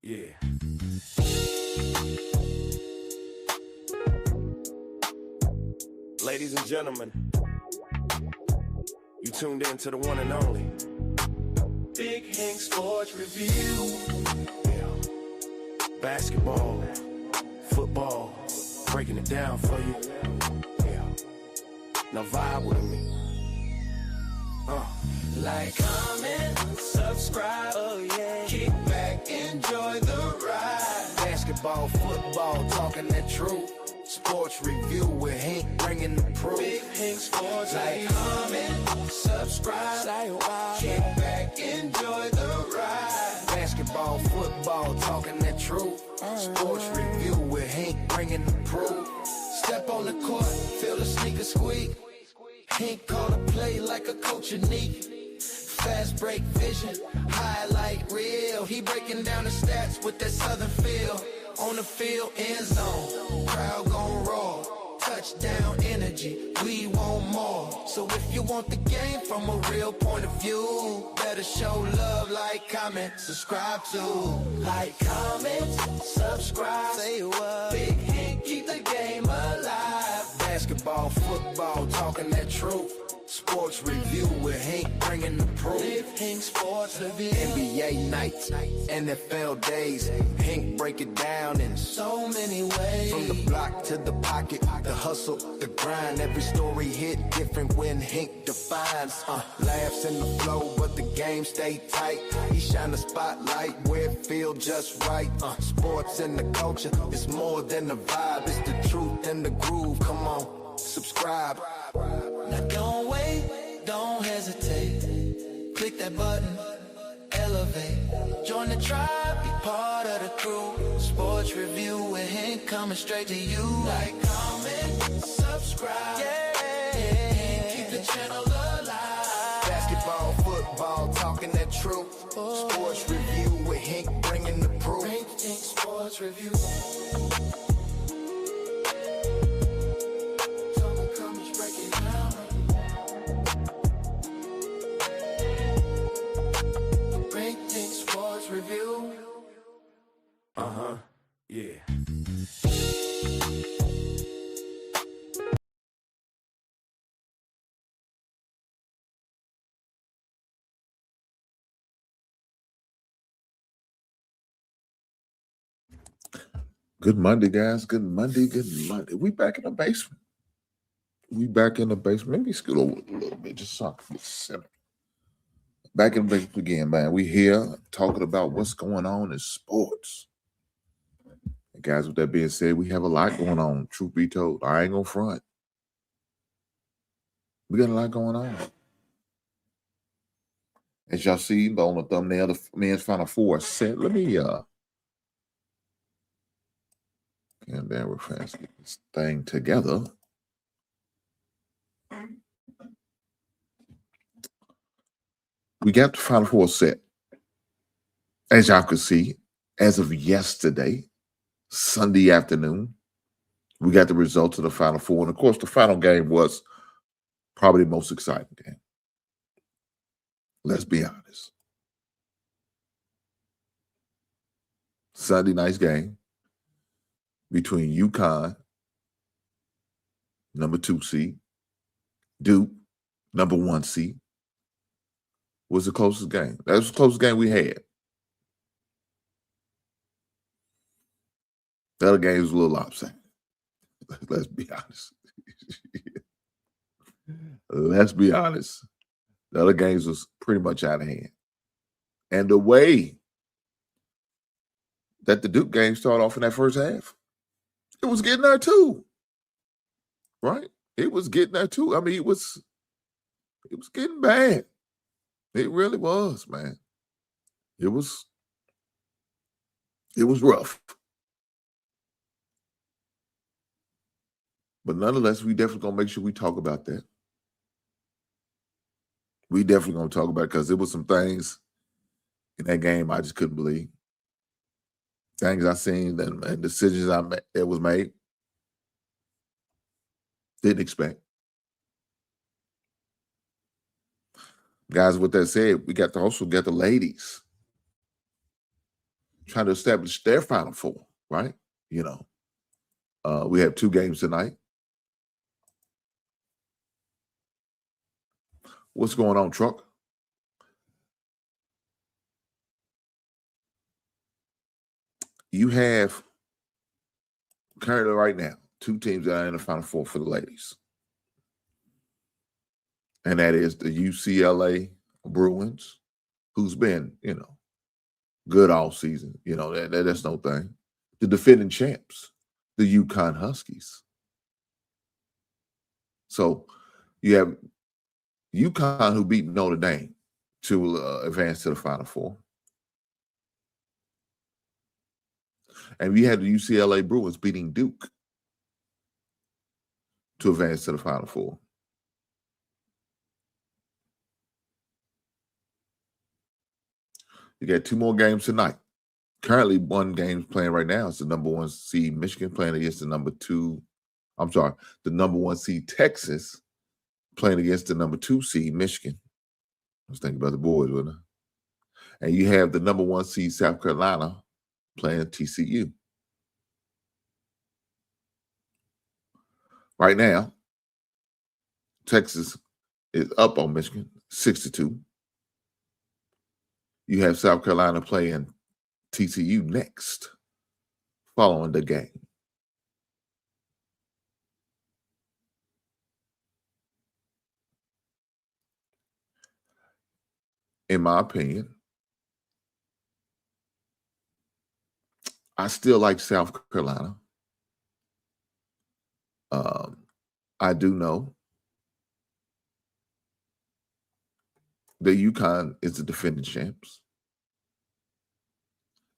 Yeah. Ladies and gentlemen, you tuned in to the one and only Big Hank Sports Review. Yeah. Basketball, football, breaking it down for you. Yeah. Now vibe with me. Like, comment, subscribe, oh yeah. Kick back, enjoy the ride. Basketball, football, talking that truth. Sports review with Hank bringing the proof. Big Hank Sports. Like, comment, subscribe, say wow. Kick back, enjoy the ride. Basketball, football, talking that truth. Sports review with Hank bringing the proof. Step on the court, feel the sneaker squeak. Hank call a play like a coach unique. Fast break vision, highlight reel. He breaking down the stats with that southern feel. On the field, end zone, crowd gon' roar. Touchdown energy, we want more. So if you want the game from a real point of view, better show love, like, comment, subscribe to. Like, comment, subscribe, say what. Big Hank, keep the game alive. Basketball, football, talking that truth. Sports review with Hank bringing the proof. Big Hank Sports Review. NBA nights, NFL days. Hank break it down in so many ways. From the block to the pocket, the hustle, the grind. Every story hit different when Hank defines. Laughs in the flow, but the game stay tight. He shine the spotlight where it feel just right. Sports and the culture, it's more than a vibe. It's the truth and the groove. Come on, subscribe. Now don't wait, don't hesitate. Click that button, elevate. Join the tribe, be part of the crew. Sports review with Hank coming straight to you. Like, comment, subscribe. Yeah. Keep the channel alive. Basketball, football, talking that truth. Sports review with Hank bringing the proof. Hank Sports Review. Review. Yeah. Good Monday, guys. Good Monday. Good Monday. We back in the basement. Maybe scoot over a little bit just so I can get centered. Back in the basement again, man. We here talking about what's going on in sports. And guys, with that being said, we have a lot going on. Truth be told, I ain't gonna front. We got a lot going on. As y'all see on the thumbnail, the men's Final Four set. Let me and then we're trying to get this thing together. We got the Final Four set. As y'all can see, as of yesterday, Sunday afternoon, we got the results of the Final Four. And of course, the final game was probably the most exciting game. Let's be honest. Sunday night's game between UConn, number 2 seed, Duke, number 1 seed, was the closest game. That was the closest game we had. The other game was a little lopsided. Let's be honest. Let's be honest. The other games was pretty much out of hand. And the way that the Duke game started off in that first half, it was getting there too. Right? It was getting there too. I mean, it was getting bad. It really was, man. It was rough. But nonetheless, we definitely gonna make sure we talk about that. We definitely gonna talk about it because there was some things in that game I just couldn't believe. Things I seen and decisions that was made. Didn't expect. Guys, with that said, we also got the ladies. trying to establish their Final Four, right? You know, we have 2 games tonight. What's going on, Truck? You have currently right now 2 teams that are in the Final Four for the ladies. And that is the UCLA Bruins, who's been, good all season. That's no thing. The defending champs, the UConn Huskies. So you have UConn, who beat Notre Dame to advance to the Final Four. And we had the UCLA Bruins beating Duke to advance to the Final Four. You got 2 more games tonight. Currently, 1 game playing right now is the number 1 seed Michigan playing against the number 1 seed Texas playing against the number 2 seed Michigan. I was thinking about the boys, wasn't I? And you have the number 1 seed South Carolina playing TCU. Right now, Texas is up on Michigan, 6-2. You have South Carolina playing TCU next, following the game. In my opinion, I still like South Carolina. I do know that UConn is the defending champs.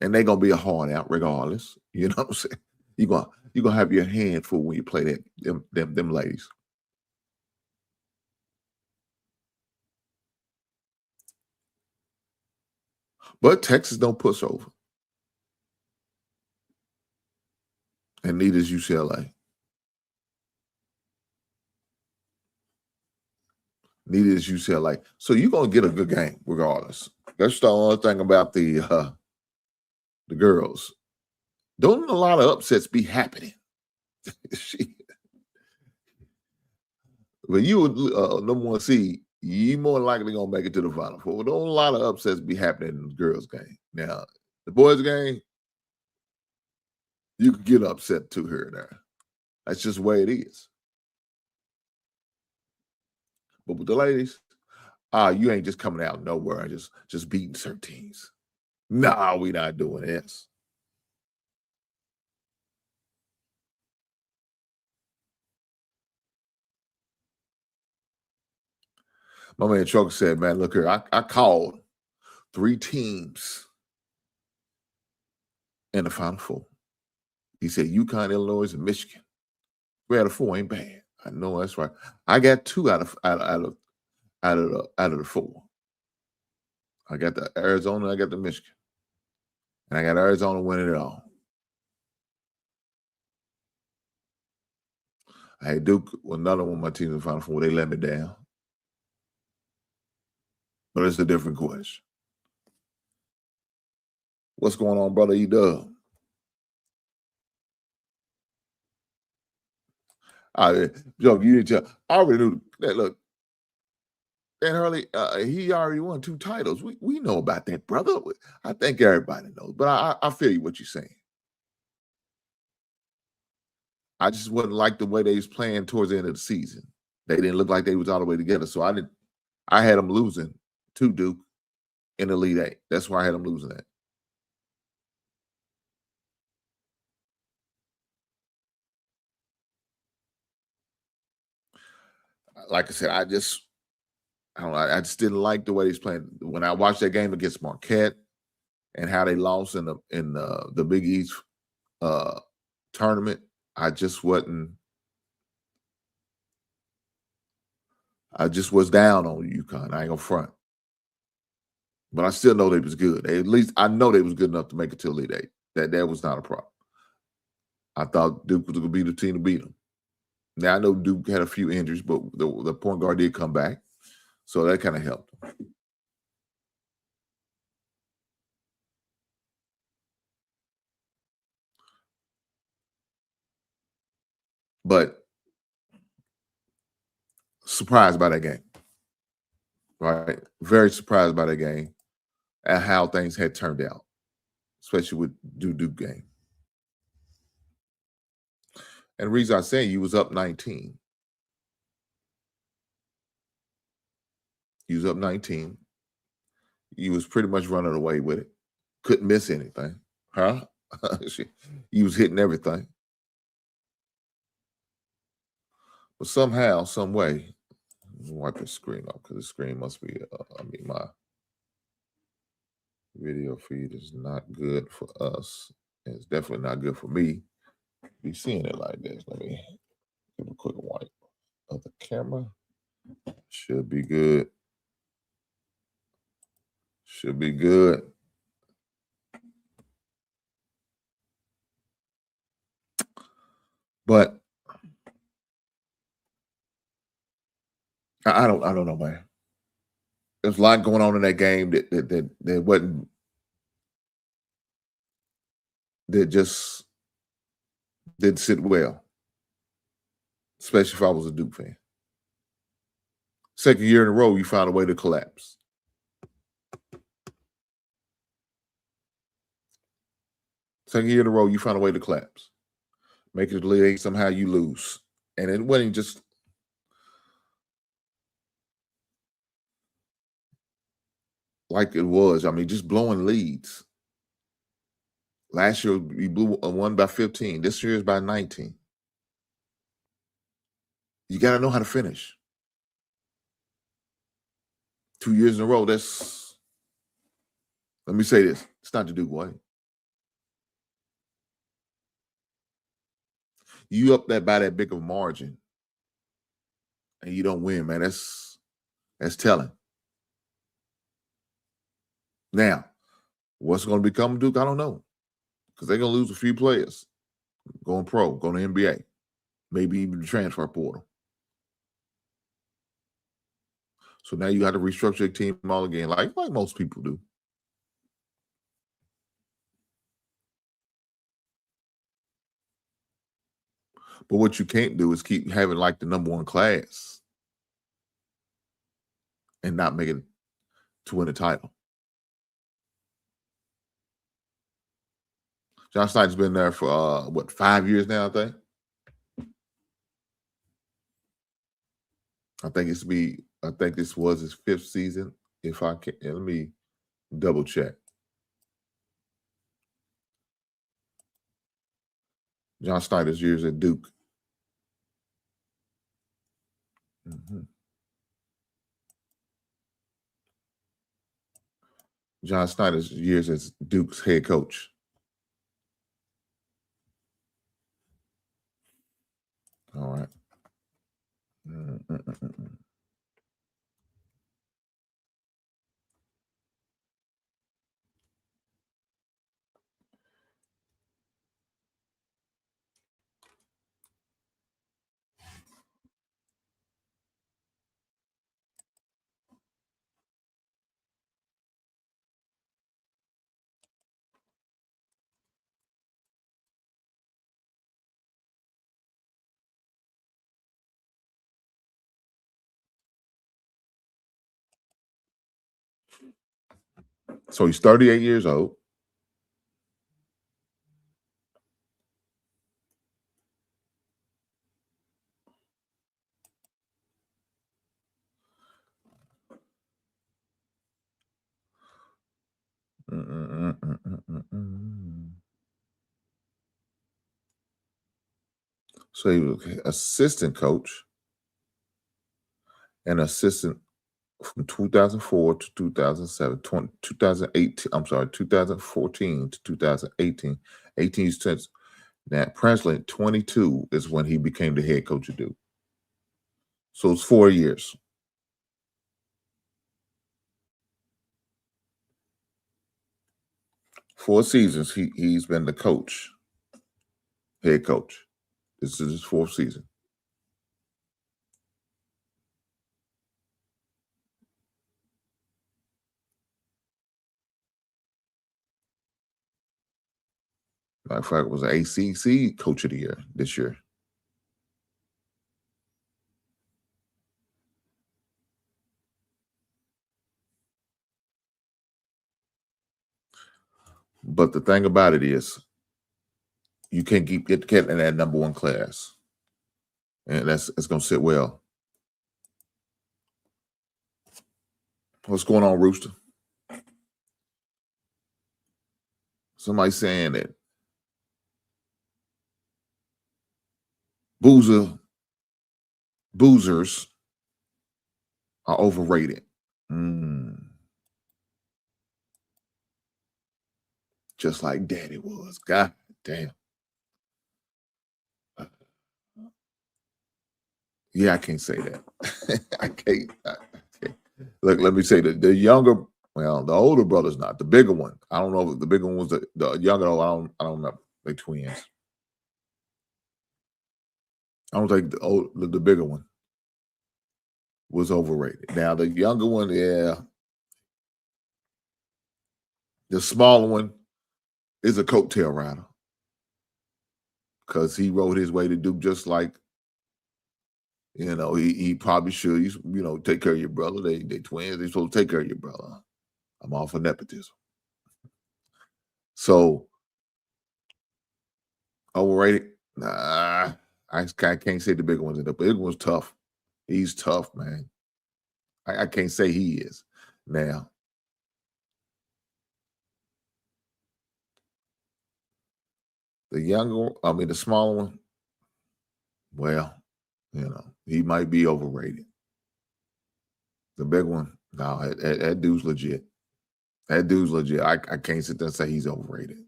And they're going to be a hard out regardless. You know what I'm saying? You're gonna have your hand full when you play them ladies. But Texas don't push over. And neither is UCLA. Neither is UCLA. So you're going to get a good game regardless. That's the only thing about the girls. Don't a lot of upsets be happening? When you number 1 seed, you more likely going to make it to the Final Four. Don't a lot of upsets be happening in the girls' game. Now, the boys' game, you could get upset too here and there. That's just the way it is. But with the ladies, you ain't just coming out of nowhere and just beating certain teams. Nah, we not doing this. My man Chuck said, man, look here, I called 3 teams in the Final Four. He said UConn, Illinois, and Michigan. 3 out of 4 ain't bad. I know that's right. I got 2 out of the 4. I got the Arizona, I got the Michigan. And I got Arizona winning it all. I had Duke, another one of my teams in the Final Four. They let me down. But it's a different question. What's going on, brother E-Dub? Joe, you need to tell. I already knew that. Look, Dan Hurley, he already won 2 titles. We know about that, brother. I think everybody knows. But I feel you what you're saying. I just wouldn't like the way they was playing towards the end of the season. They didn't look like they was all the way together. So I had them losing to Duke in the Elite 8. That's why I had them losing that. Like I said, I just didn't like the way he's playing. When I watched that game against Marquette and how they lost in the Big East tournament, I just was down on UConn. I ain't gonna front. But I still know they was good. At least I know they was good enough to make it to Elite 8. That was not a problem. I thought Duke was going to be the team to beat them. Now, I know Duke had a few injuries, but the point guard did come back. So that kind of helped them. But surprised by that game, right? Very surprised by that game and how things had turned out, especially with Duke game. And the reason I say you was up 19. You was up 19. You was pretty much running away with it. Couldn't miss anything. Huh? You was hitting everything. But somehow, some way, wipe the screen off because the screen must be, my video feed is not good for us. And it's definitely not good for me. Be seeing it like this. Let me give a quick wipe of the camera. Should be good. Should be good. But I don't know, man. There's a lot going on in that game that wasn't, that just didn't sit well, especially if I was a Duke fan. Second year in a row, you found a way to collapse. Second year in a row, you found a way to collapse. Make it to the league, somehow you lose. And it wasn't just like it was. I mean, just blowing leads. Last year, you blew one by 15. This year is by 19. You got to know how to finish. 2 years in a row, that's, let me say this, it's not the Duke way. You up that by that big of a margin and you don't win, man, that's telling. Now, what's going to become Duke? I don't know. Because they're going to lose a few players. Going pro, going to NBA. Maybe even the transfer portal. So now you got to restructure your team all again, like most people do. But what you can't do is keep having like the number one class and not make it to win a title. John Snyder's been there for 5 years now, I think. I think this was his 5th season. If I can, let me double check. John Snyder's years at Duke. Mm-hmm. John Snyder's years as Duke's head coach. All right. So he's 38 years old. So he was assistant coach and assistant from 2004 to 2007, 2018, I'm sorry, 2014 to 2018. 18 cents. Now, presently, 22 is when he became the head coach of Duke. So it's 4 years. 4 seasons he's been the coach, head coach. This is his 4th season. Matter of fact, it was an ACC coach of the year this year. But the thing about it is, you can't get in that number one class, and it's going to sit well. What's going on, Rooster? Somebody saying that boozers are overrated. Just like Daddy was. God damn. Yeah, I can't say that. I can't. Look, let me say that the older brother's not the bigger one. I don't know if the bigger one was the younger. I don't know. They twins. I don't think the bigger one was overrated. Now the younger one, yeah. The smaller one is a coattail rider because he rode his way to do just like, he probably should. Take care of your brother. They twins. They're supposed to take care of your brother. I'm all for nepotism. So overrated? Nah, I can't say the bigger one's. The big one's tough. He's tough, man. I can't say he is. Now, the smaller one, well, he might be overrated. The big one, no, that dude's legit. That dude's legit. I can't sit there and say he's overrated.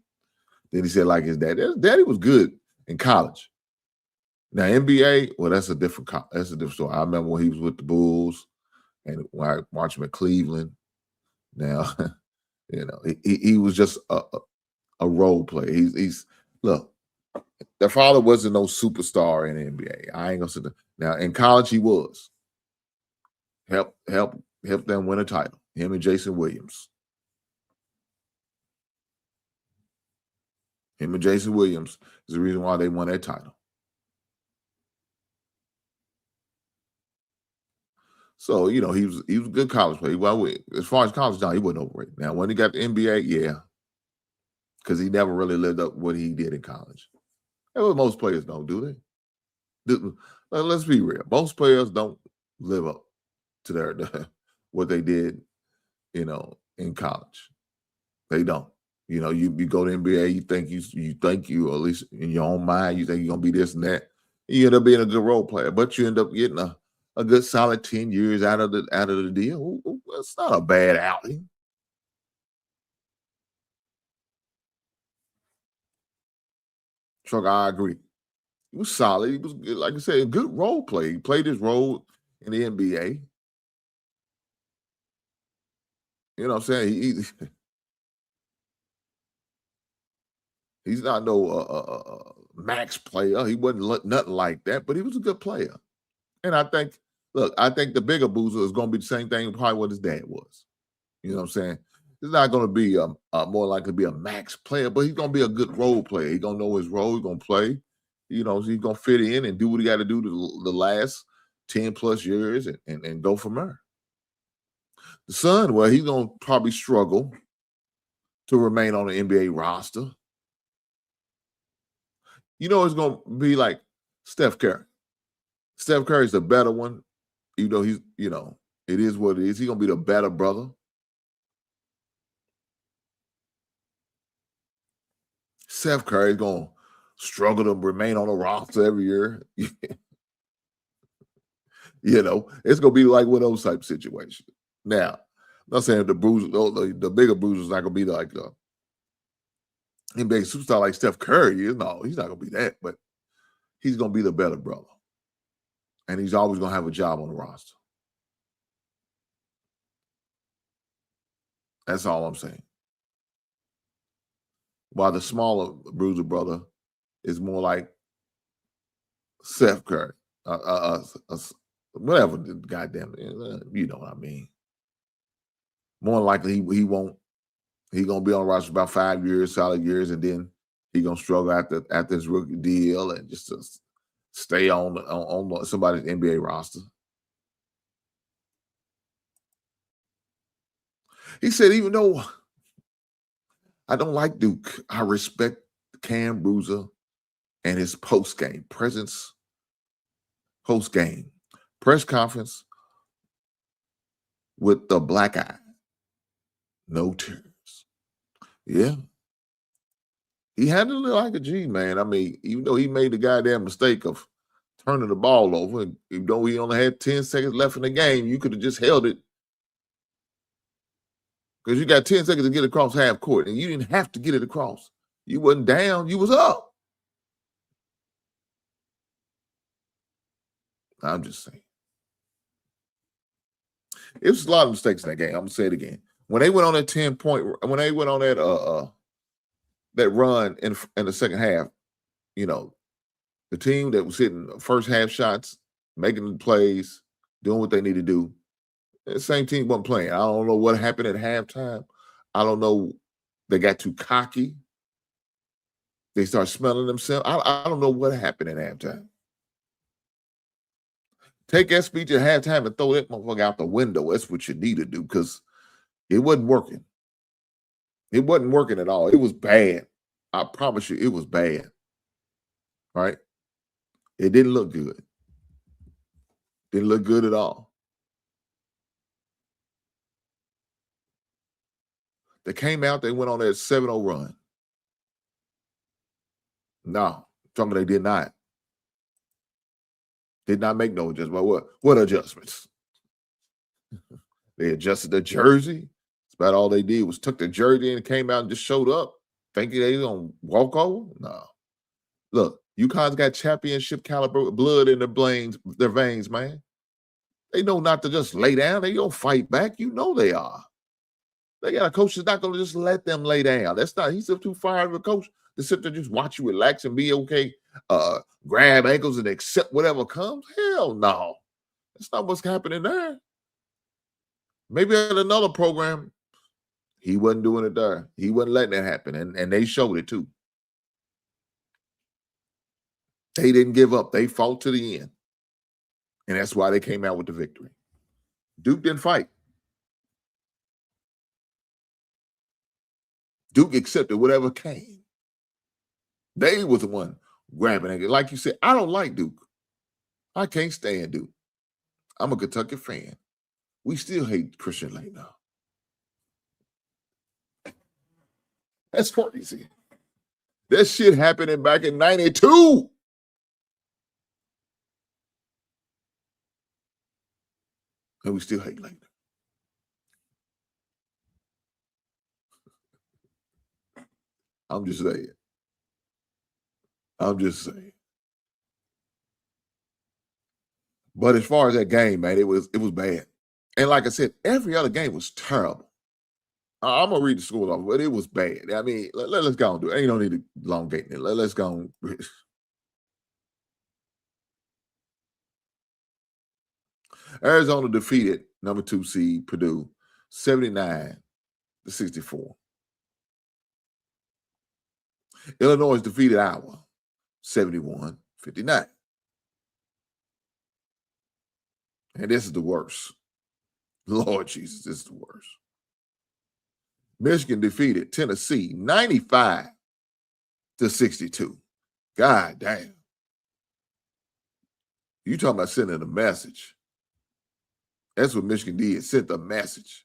Then he said like his dad. His daddy was good in college. Now NBA, well, that's a different story. I remember when he was with the Bulls, and when I watched him at Cleveland. Now, he was just a role player. He's look. Their father wasn't no superstar in the NBA. I ain't gonna sit there. Now in college he was. Help them win a title. Him and Jason Williams. Him and Jason Williams is the reason why they won that title. So, he was a good college player. Well, as far as college, no, he wasn't overrated. Now, when he got the NBA, yeah, because he never really lived up what he did in college. That's what most players don't, do they? Let's be real. Most players don't live up to their what they did, in college. They don't. You go to NBA, you think you, at least in your own mind, you think you're gonna be this and that. You end up being a good role player, but you end up getting a good solid 10 years out of the deal. It's not a bad outing. Truck, I agree. He was solid. He was good, like I said, a good role play. He played his role in the NBA. You know what I'm saying? He's not no max player. He wasn't nothing like that, but he was a good player. And I think the bigger boozer is going to be the same thing probably what his dad was. You know what I'm saying? He's not going to be more likely to be a max player, but he's going to be a good role player. He's going to know his role. He's going to play. He's going to fit in and do what he got to do the last 10 plus years and go from there. The son, well, he's going to probably struggle to remain on the NBA roster. It's going to be like Steph Curry. Steph Curry's the better one, even though he's, it is what it is. He's going to be the better brother. Steph Curry's going to struggle to remain on the roster every year. It's going to be like one of those type of situations. Now, I'm not saying the bigger bruiser's not going to be like the NBA superstar like Steph Curry is. No, he's not going to be that, but he's going to be the better brother. And he's always going to have a job on the roster. That's all I'm saying. While the smaller bruiser brother is more like Steph Curry. Whatever, goddamn it. You know what I mean. More likely he won't. He's going to be on the roster about 5 years, solid years, and then he's going to struggle after his rookie deal and just to stay on somebody's NBA roster. He said, even though I don't like Duke. I respect Cam Bruiser and his post-game presence, post-game press conference with the black eye. No tears. Yeah. He handled it like a G, man. I mean, even though he made the goddamn mistake of turning the ball over, and even though he only had 10 seconds left in the game, you could have just held it. Because you got 10 seconds to get across half court, and you didn't have to get it across. You wasn't down, you was up. I'm just saying. It was a lot of mistakes in that game. I'm gonna say it again. When they went on that 10-point, when they went on that run in the second half, you know, the team that was hitting first half shots, making the plays, doing what they need to do, the same team wasn't playing. I don't know what happened at halftime. I don't know. They got too cocky. They start smelling themselves. I don't know what happened at halftime. Take that speech at halftime and throw that motherfucker out the window. That's what you need to do because it wasn't working. It wasn't working at all. It was bad. I promise you, it was bad. Right? It didn't look good. Didn't look good at all. They came out, they went on that 7-0 run. No, they did not. Did not make no adjustment. What adjustments? They adjusted the jersey. That's about all they did was took the jersey and came out and just showed up. Thinking they was gonna walk over? No. Look, UConn's got championship caliber blood in their veins, man. They know not to just lay down. They gonna fight back. You know they are. They got a coach that's not gonna just let them lay down. That's not. He's too far of a coach to sit there just watch you relax and be okay. Grab ankles and accept whatever comes. Hell no. That's not what's happening there. Maybe at another program, he wasn't doing it there. He wasn't letting that happen, and they showed it too. They didn't give up. They fought to the end, and that's why they came out with the victory. Duke didn't fight. Duke accepted whatever came. They was the one grabbing it. Like you said, I don't like Duke. I can't stand Duke. I'm a Kentucky fan. We still hate Christian Lane now. That's crazy. That shit happening back in 92. And we still hate Lane. I'm just saying. I'm just saying. But as far as that game, man, it was bad. And like I said, every other game was terrible. I'm gonna read the score off, but it was bad. I mean, let's go and do it. Ain't no need to elongate it. Let's go. Arizona defeated number 2 seed Purdue 79-64. Illinois defeated Iowa 71-59. And this is the worst. Lord Jesus, this is the worst. Michigan defeated Tennessee 95-62. God damn. You talking about sending a message. That's what Michigan did, sent the message.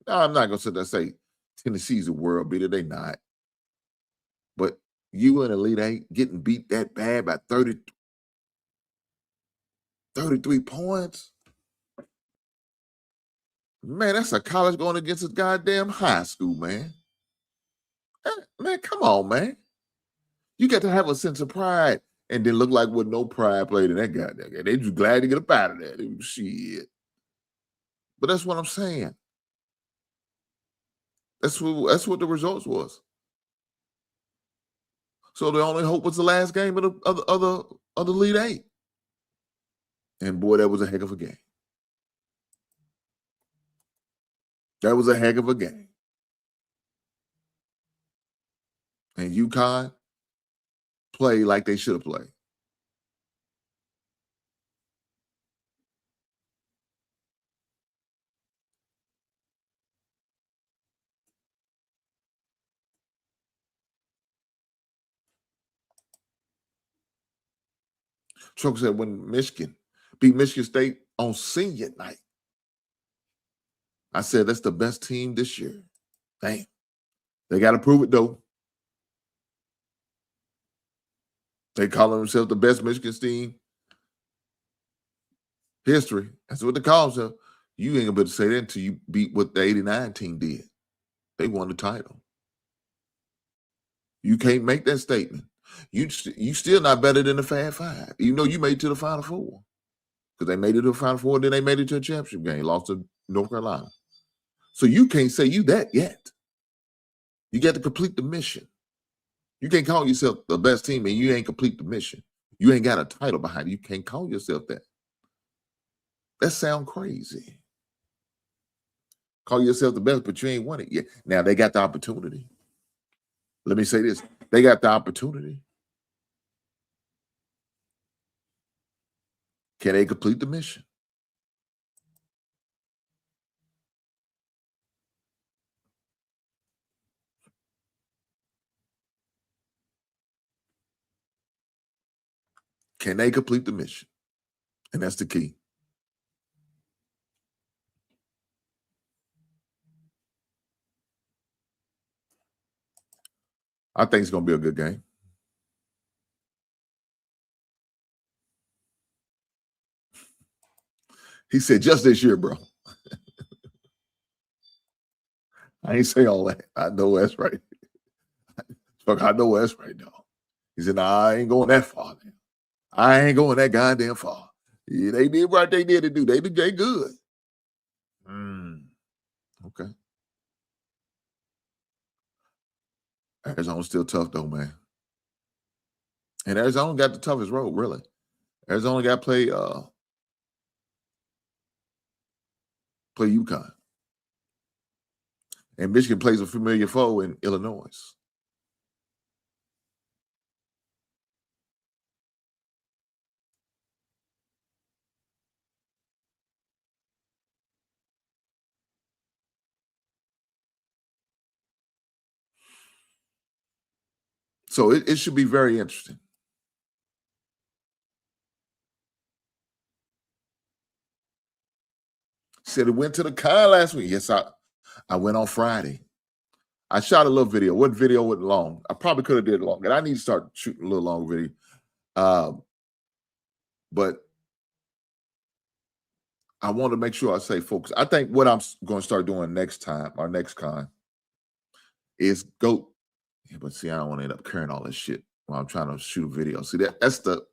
No, I'm not going to sit there and say Tennessee's a world beater. They not. But you in Elite Eight getting beat that bad by 33 points? Man, that's a college going against a goddamn high school, man. Man, come on, man. You got to have a sense of pride and then look like with no pride played in that goddamn game. They just glad to get up out of there. Shit. But that's what I'm saying. That's what the results was. So the only hope was the last game of the Elite Eight. And boy, that was a heck of a game. That was a heck of a game. And UConn played like they should have played. Truck said when Michigan beat Michigan State on senior night, I said that's the best team this year. Damn. They got to prove it, though. They call themselves the best Michigan team history. That's what they call themselves. You ain't gonna be able to say that until you beat what the 89 team did. They won the title. You can't make that statement. You still not better than the Fab Five, even though you made it to the Final Four. Because they made it to the Final Four, then they made it to a championship game, lost to North Carolina. So you can't say you that yet. You got to complete the mission. You can't call yourself the best team and you ain't complete the mission. You ain't got a title behind it. You can't call yourself that. That sound crazy. Call yourself the best, but you ain't won it yet. Now they got the opportunity. Let me say this. They got the opportunity. Can they complete the mission? Can they complete the mission? And that's the key. I think it's going to be a good game. He said, just this year, bro. I ain't say all that. I know that's right. Fuck, I know that's right, dog. He said, nah, I ain't going that far. Man. I ain't going that goddamn far. Yeah, they did what they did to do. They good. Okay. Arizona's still tough, though, man. And Arizona got the toughest road, really. Arizona got to play UConn. And Michigan plays a familiar foe in Illinois. So it should be very interesting. Said it went to the con last week. Yes, I went on Friday. I shot a little video. What video wasn't long? I probably could have did it longer. I need to start shooting a little long video. But I want to make sure I say focus. I think what I'm going to start doing next time, our next con, is go. Yeah, but see, I don't want to end up carrying all this shit while I'm trying to shoot a video. See, that's the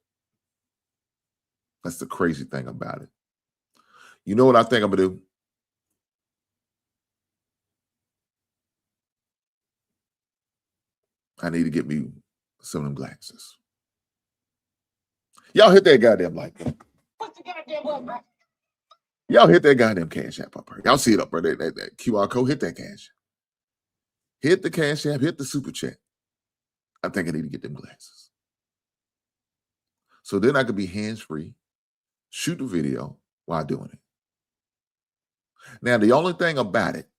crazy thing about it. You know what I think I'm gonna do? I need to get me some of them glasses. Y'all hit that goddamn like. What's the goddamn up, bro? Y'all hit that goddamn cash app up, right? Y'all see it up, right? That QR code. Hit that cash. Hit the cash app. Hit the super chat. I think I need to get them glasses. So then I could be hands-free, shoot the video while doing it. Now, the only thing about it,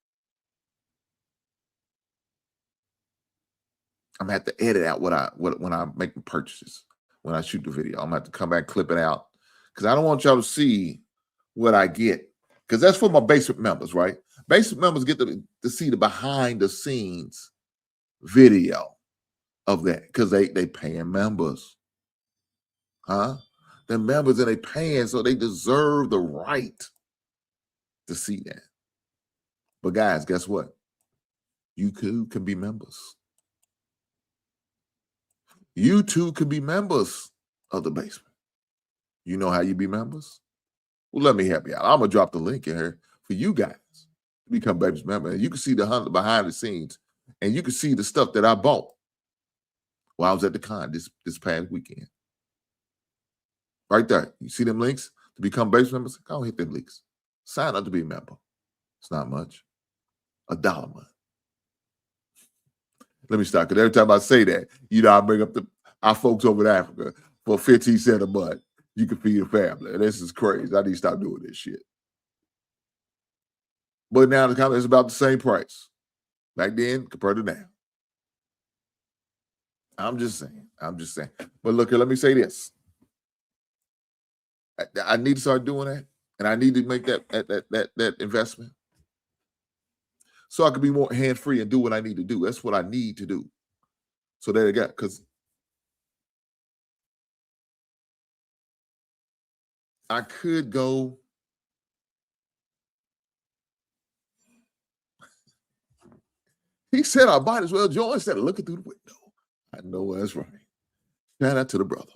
I'm gonna have to edit out when I make the purchases, when I shoot the video. I'm gonna have to come back, clip it out. Because I don't want y'all to see what I get. Because that's for my basic members, right? Basic members get to see the behind the scenes video of that. Because they paying members. Huh? They're members and they paying, so they deserve the right to see that. But guys, guess what? You too can be members. You too can be members of the basement. You know how you be members? Well, let me help you out. I'm going to drop the link in here for you guys to become basement members. You can see the behind the scenes, and you can see the stuff that I bought while I was at the con this past weekend. Right there. You see them links to become basement members? Go hit them links. Sign up to be a member. It's not much. $1 a month. Let me stop, because every time I say that, I bring up our folks over in Africa for 15 cents a month. You can feed a family. This is crazy. I need to stop doing this shit. But now it's about the same price. Back then compared to now. I'm just saying. But look here, let me say this. I need to start doing that, and I need to make that investment so I can be more hand free and do what I need to do. That's what I need to do. So there you go. Because I could go. He said I might as well join instead of looking through the window. I know that's right. Shout out to the brother.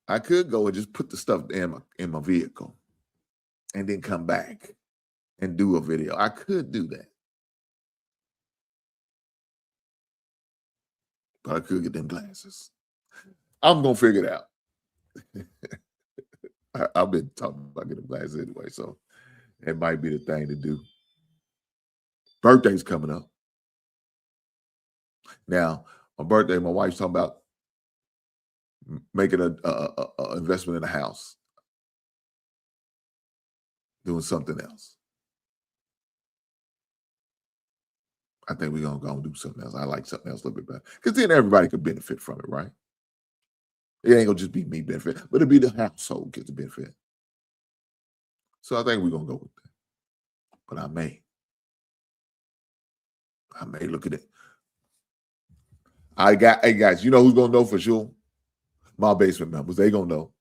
I could go and just put the stuff in my vehicle and then come back and do a video. I could do that. But I could get them glasses. I'm going to figure it out. I've been talking about getting glasses anyway, so it might be the thing to do. Birthday's coming up. Now, my birthday, my wife's talking about making a investment in a house, doing something else. I think we're going to go and do something else. I like something else a little bit better. Because then everybody could benefit from it, right? It ain't going to just be me benefit, but it'll be the household gets the benefit. So I think we're going to go with that. But I may look at it. Hey guys, you know who's going to know for sure? My basement members. They going to know.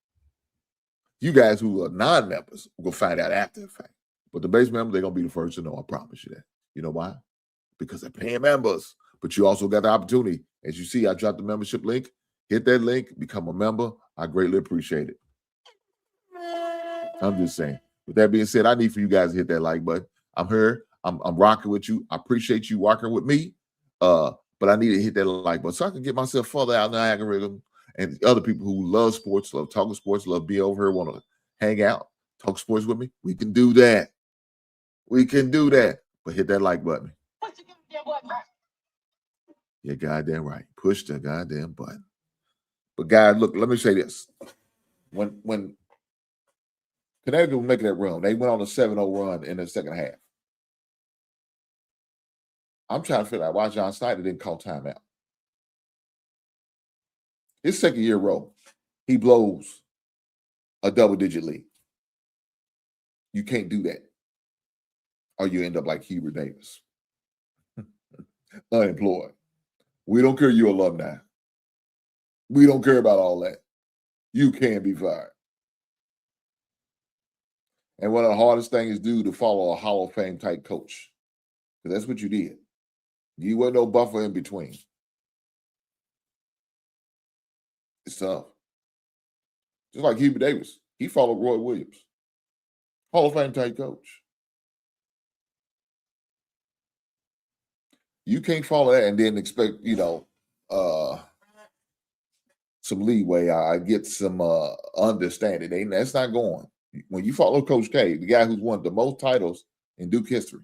You guys who are non-members will find out after the fact. But the base members, they're going to be the first to know. I promise you that. You know why? Because they're paying members. But you also got the opportunity. As you see, I dropped the membership link. Hit that link. Become a member. I greatly appreciate it. I'm just saying. With that being said, I need for you guys to hit that like button. I'm here. I'm rocking with you. I appreciate you rocking with me. But I need to hit that like button so I can get myself further out in the algorithm. And other people who love sports, love talking sports, love being over here, want to hang out, talk sports with me, we can do that. We can do that. But hit that like button. You're goddamn right. Push the goddamn button. But guys, look, let me say this. When Connecticut was making that run, they went on a 7-0 run in the second half. I'm trying to figure out why John Snyder didn't call timeout. His second year row, he blows a double-digit lead. You can't do that. Or you end up like Hubert Davis. Unemployed. We don't care you're alumni. We don't care about all that. You can be fired. And one of the hardest things to do to follow a Hall of Fame type coach. Because that's what you did. You weren't no buffer in between. It's tough. Just like Hubert Davis. He followed Roy Williams. Hall of Fame type coach. You can't follow that and then expect, some leeway. I get some understanding. That's not going. When you follow Coach K, the guy who's won the most titles in Duke history,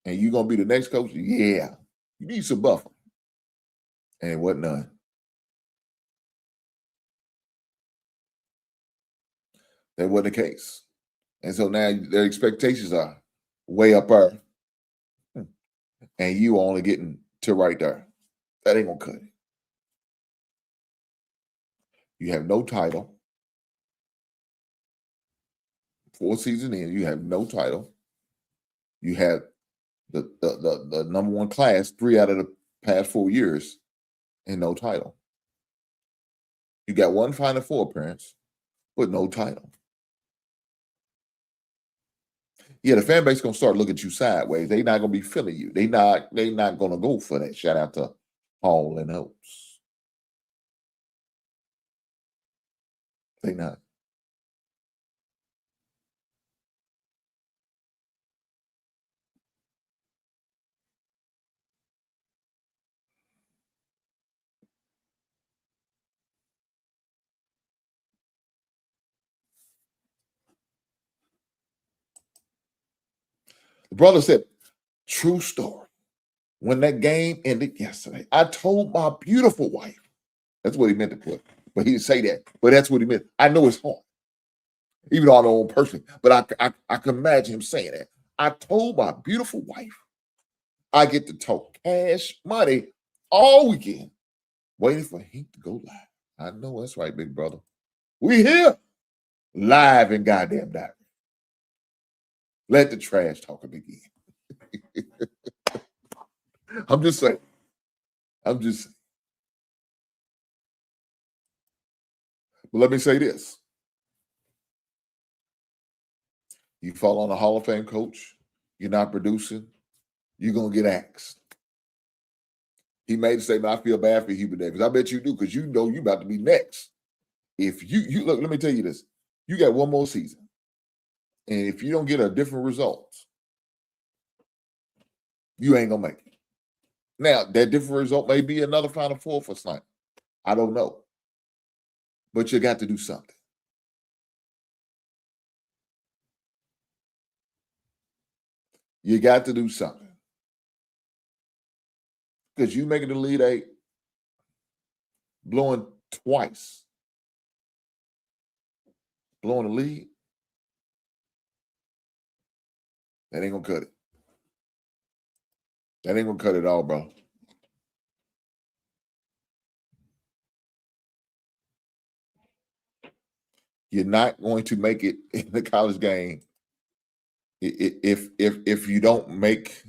and you're going to be the next coach, yeah, you need some buffer. And it wasn't none. That wasn't the case. And so now their expectations are way up there. And you only getting to right there. That ain't going to cut it. You have no title. 4 seasons in, you have no title. You have the number one class 3 out of the past 4 years and no title. You got 1 Final Four appearance, but no title. Yeah, the fan base is gonna start looking at you sideways. They're not gonna be feeling you. They're not gonna go for that. Shout out to Hall and Oates. They not. The brother said, true story. When that game ended yesterday, I told my beautiful wife. That's what he meant to put. But he didn't say that. But that's what he meant. I know it's hard. Even though I know him personally. But I can imagine him saying that. I told my beautiful wife I get to talk cash money all weekend, waiting for Hank to go live. I know that's right, big brother. We here live in goddamn Diary. Let the trash talking begin. I'm just saying. I'm just saying. But let me say this. You fall on a Hall of Fame coach, you're not producing, you're going to get axed. He made the statement, I feel bad for Hubert Davis. I bet you do, because you know you about to be next. If you look, let me tell you this. You got one more season. And if you don't get a different result, you ain't going to make it. Now, that different result may be another Final Four for Sniper. I don't know. But you got to do something. You got to do something. Because you making the Elite Eight, blowing twice, blowing the lead, that ain't going to cut it. That ain't going to cut it all, bro. You're not going to make it in the college game if you don't make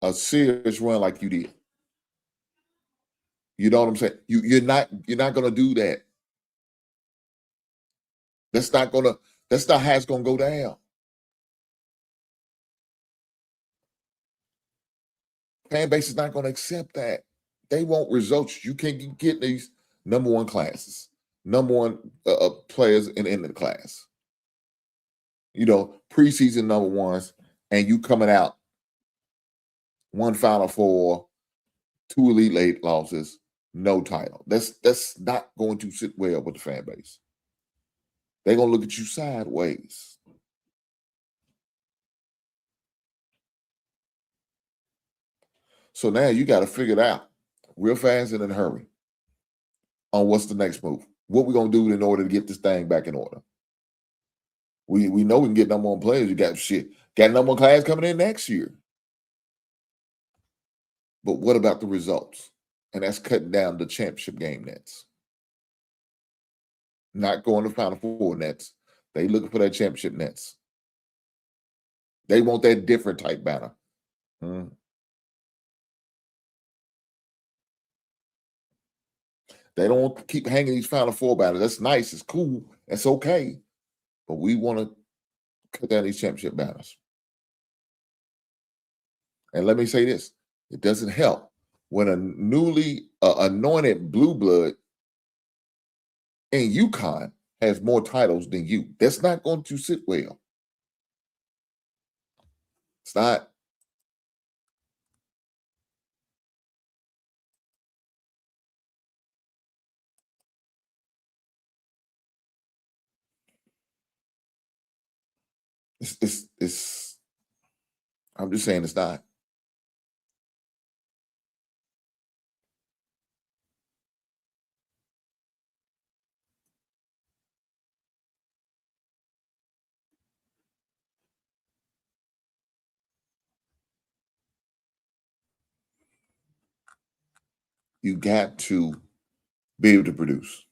a serious run like you did. You know what I'm saying? You're not going to do that. That's not how it's going to go down. Fan base is not going to accept that. They want results. You can't get these number one classes, number one players in the class. You know, preseason number ones, and you coming out one Final Four, two Elite Eight losses, no title. That's not going to sit well with the fan base. They're going to look at you sideways. So now you got to figure it out real fast and in a hurry on what's the next move. What we're going to do in order to get this thing back in order. We know we can get number one players. You got number one class coming in next year. But what about the results? And that's cutting down the championship game nets. Not going to Final Four nets. They looking for that championship nets. They want that different type banner. They don't want to keep hanging these Final Four banners. That's nice. It's cool. It's okay. But we want to cut down these championship banners. And let me say this. It doesn't help when a newly anointed blue blood in UConn has more titles than you. That's not going to sit well. It's not. It's I'm just saying it's not. You got to be able to produce.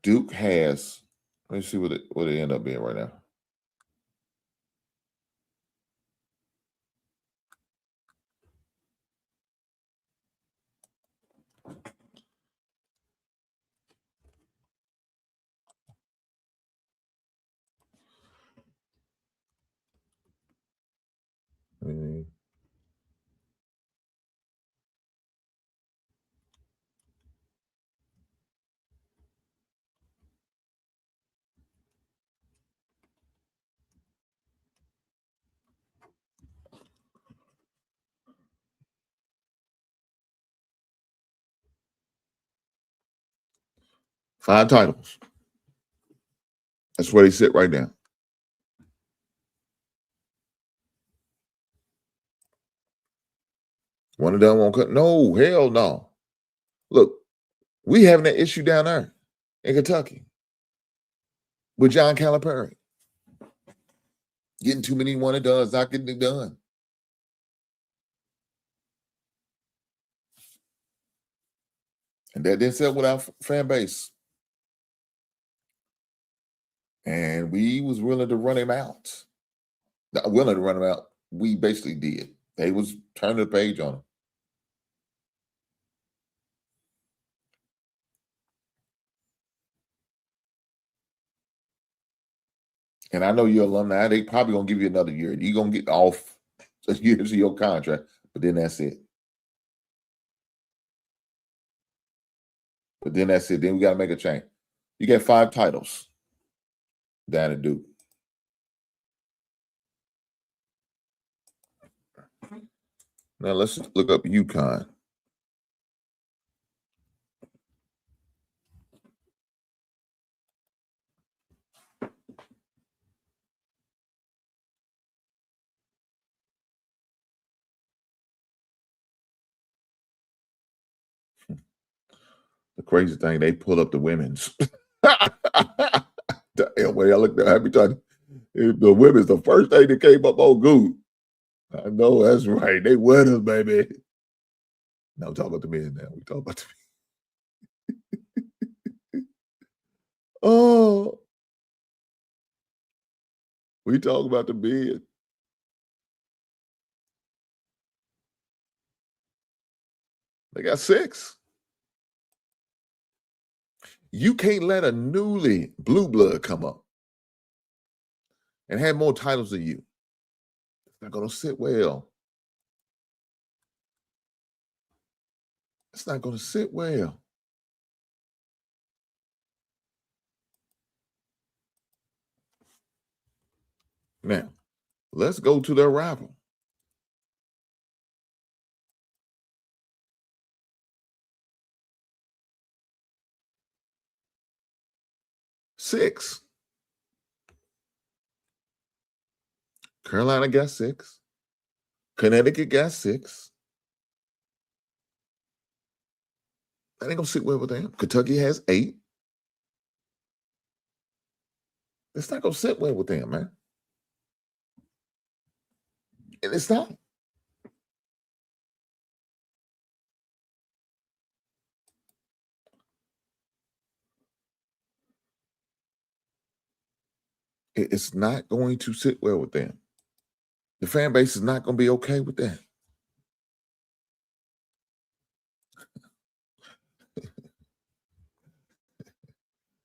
Duke has, let me see what it end up being right now. 5 titles. That's where they sit right now. One of them won't cut. No, hell no. Look, we having that issue down there in Kentucky with John Calipari. Getting too many one and done's, not getting it done. And that didn't sit with our fan base. And we was willing to run him out. Not willing to run him out. We basically did. They was turning the page on him. And I know you're alumni. They probably gonna give you another year. You're gonna get off years of your contract, but then that's it. But then that's it. Then we got to make a change. You get 5 titles down at Duke. Now let's look up UConn. The crazy thing, they pull up the women's. Damn, way I looked at every time. The women's the first thing that came up on Google. I know that's right. They winners, baby. Now we're talking about the men now. We talking about the men. Oh, we talk about the men. They got 6. You can't let a newly blue blood come up and have more titles than you. It's not going to sit well. It's not going to sit well. Now, let's go to their rival. Six. Carolina got 6. Connecticut got 6. That ain't gonna sit well with them. Kentucky has 8. It's not gonna sit well with them, man. And it's not. It's not going to sit well with them. The fan base is not going to be okay with that.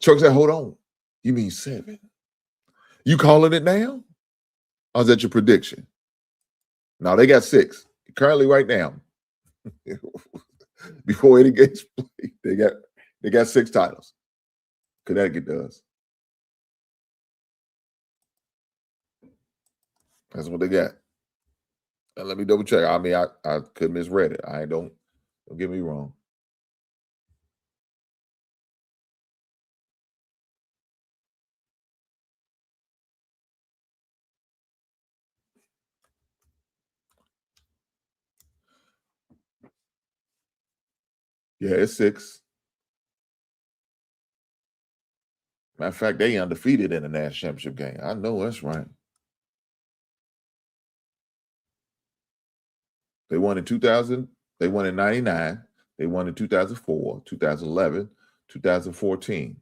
Chuck said, hold on. You mean 7? You calling it now? Or is that your prediction? No, they got 6. Currently right now. Before any games played, they got 6 titles. Connecticut does. That's what they got. And let me double check. I mean, I could misread it. Don't get me wrong. Yeah, it's 6. Matter of fact, they undefeated in the national championship game. I know that's right. They won in 2000. They won in 99. They won in 2004, 2011, 2014,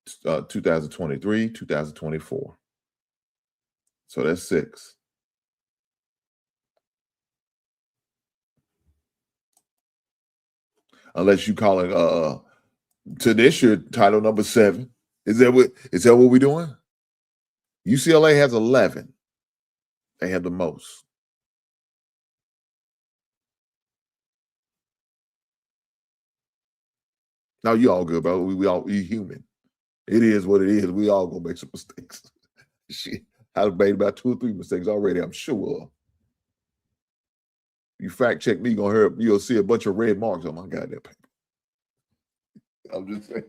2023, 2024. So that's 6. Unless you call it to this year title number 7. Is that what we're doing? UCLA has 11. They have the most. Now you all good, bro. We human. It is what it is. We all gonna make some mistakes. Shit, I've made about 2 or 3 mistakes already. I'm sure. You fact check me, you'll see a bunch of red marks on my goddamn paper. I'm just saying.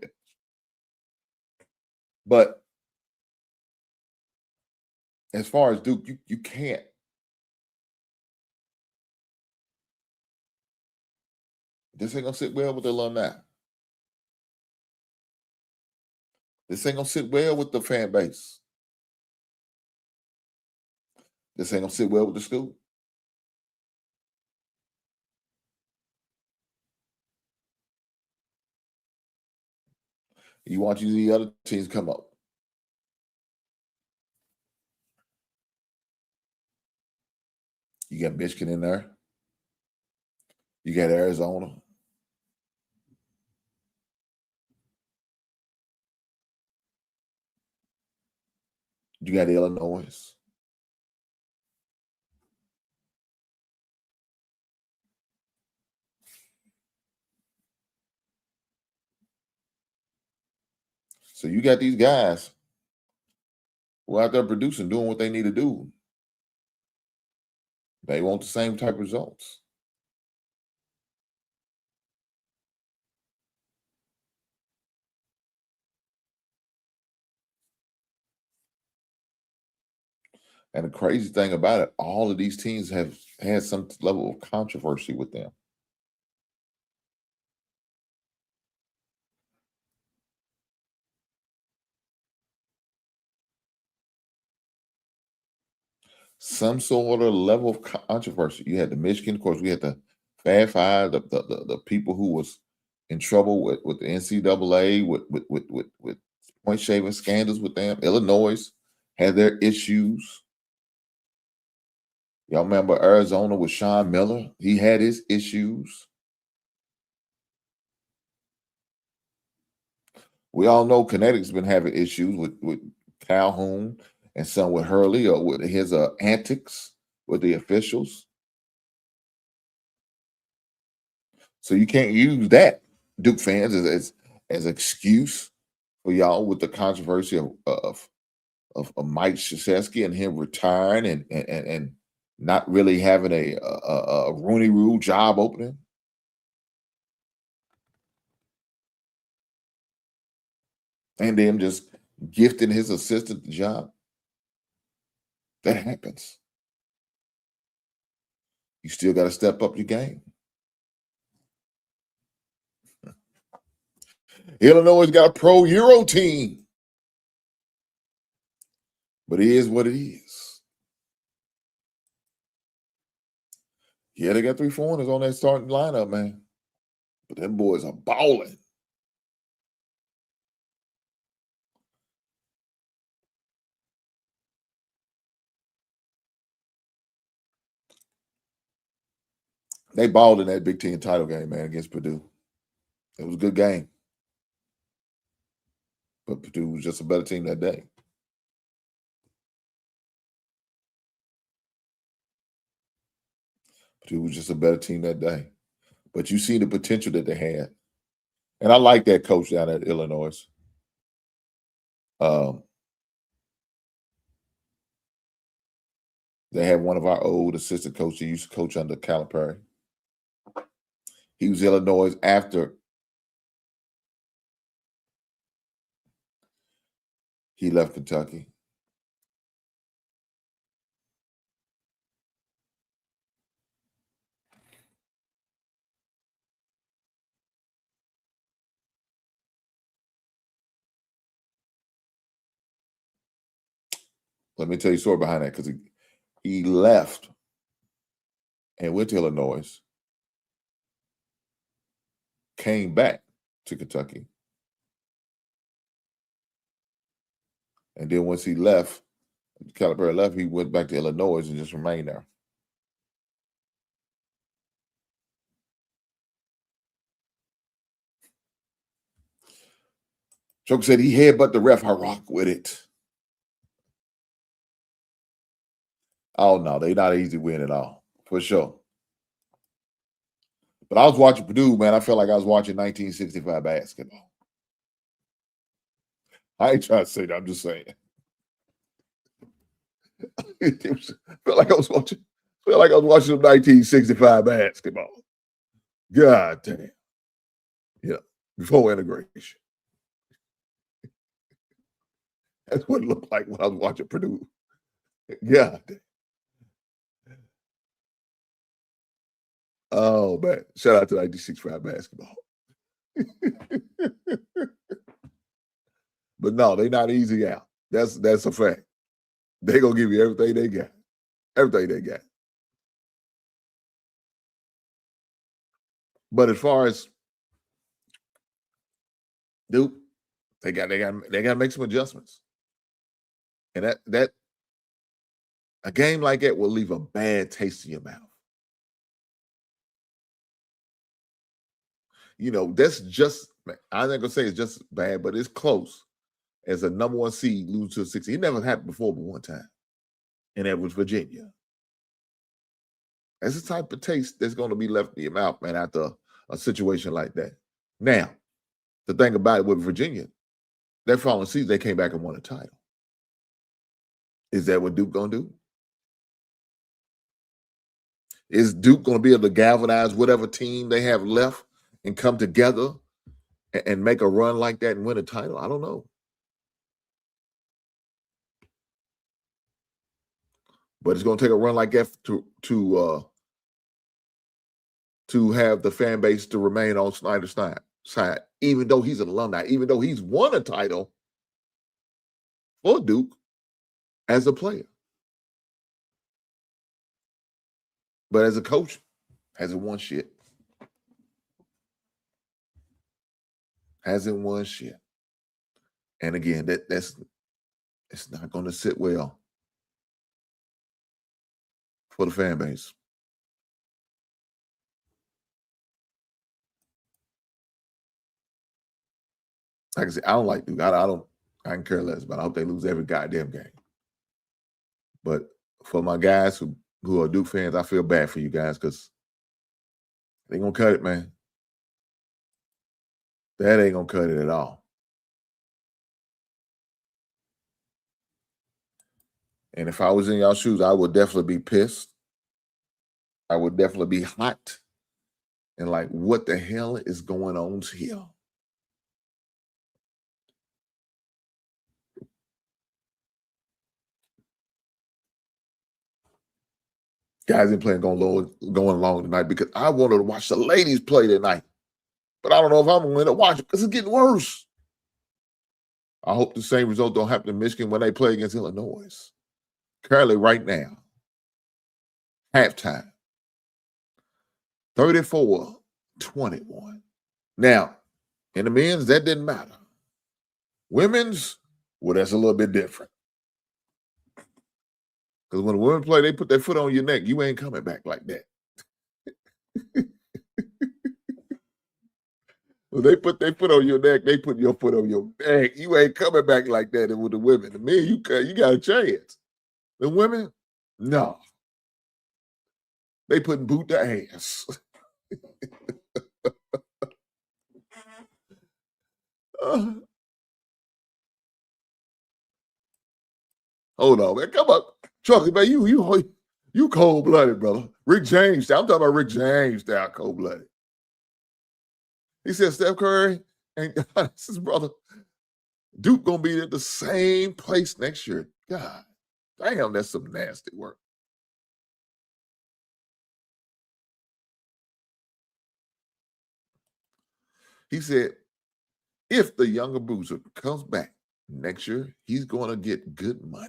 But as far as Duke, you can't. This ain't gonna sit well with the alumni. This ain't gonna sit well with the fan base. This ain't gonna sit well with the school. You want you the other teams come up. You got Michigan in there. You got Arizona. You got Illinois. So you got these guys who are out there producing, doing what they need to do. They want the same type of results. And the crazy thing about it, all of these teams have had some level of controversy with them. Some sort of level of controversy. You had the Michigan, of course, we had the Fab Five, the people who was in trouble with the NCAA, with point shaving scandals with them. Illinois had their issues. Y'all remember Arizona with Sean Miller? He had his issues. We all know Connecticut's been having issues with Calhoun and some with Hurley or with his antics with the officials. So you can't use that, Duke fans, as excuse for y'all with the controversy of Mike Krzyzewski and him retiring and not really having a Rooney Rule job opening. And them just gifting his assistant the job. That happens. You still got to step up your game. Illinois got a pro Euro team. But it is what it is. Yeah, they got 3 foreigners on that starting lineup, man. But them boys are balling. They balled in that Big Ten title game, man, against Purdue. It was a good game. But Purdue was just a better team that day. Purdue was just a better team that day. But you see the potential that they had. And I like that coach down at Illinois. They had one of our old assistant coaches who used to coach under Calipari. He was Illinois after he left Kentucky. Let me tell you a story behind that, because he left and went to Illinois, came back to Kentucky. And then once he left, Calipari left, he went back to Illinois and just remained there. Joker said he headbutt the ref. I rock with it. Oh, no, they're not easy to win at all, for sure. But I was watching Purdue, man. I felt like I was watching 1965 basketball. I ain't trying to say that. I'm just saying. Felt like I was watching 1965 basketball. God damn. Yeah. Before integration. That's what it looked like when I was watching Purdue. Yeah. Oh man. Shout out to ID65 basketball. But no, they're not easy out. That's a fact. They're gonna give you everything they got. Everything they got. But as far as Duke, they got to make some adjustments. And that a game like that will leave a bad taste in your mouth. You know, that's just, I'm not gonna say it's just bad, but it's close as a number 1 seed lose to a 6. It never happened before but one time. And that was Virginia. That's the type of taste that's going to be left in your mouth, man, after a situation like that. Now, the thing about it with Virginia, that following season, they came back and won a title. Is that what Duke going to do? Is Duke going to be able to galvanize whatever team they have left and come together and make a run like that and win a title? I don't know. But it's going to take a run like that to have the fan base to remain on Snyder's side, even though he's an alumni, even though he's won a title for Duke as a player. But as a coach, hasn't won shit. Hasn't won shit. And again, it's not going to sit well for the fan base. Like I said, I don't like Duke. I can care less, but I hope they lose every goddamn game. But for my guys who are Duke fans, I feel bad for you guys because they ain't gonna cut it, man. That ain't gonna cut it at all. And if I was in y'all shoes, I would definitely be pissed. I would definitely be hot. And like, what the hell is going on here? Guys ain't playing going along tonight because I wanted to watch the ladies play tonight. But I don't know if I'm going to watch it because it's getting worse. I hope the same result don't happen to Michigan when they play against Illinois. Currently, right now, halftime, 34-21. Now, in the men's, that didn't matter. Women's, well, that's a little bit different. Because when the women play, they put their foot on your neck. You ain't coming back like that. When they put their foot on your neck, they put your foot on your neck. You ain't coming back like that. And with the women, the men, you got a chance. The women, no. They putting boot to ass. Hold on, man. Come on. Chucky, man, you cold-blooded, brother. Rick James. I'm talking about Rick James down cold-blooded. He said, Steph Curry and his brother, Duke gonna be at the same place next year. God, damn, that's some nasty work. He said, if the younger Boozer comes back next year, he's gonna get good money.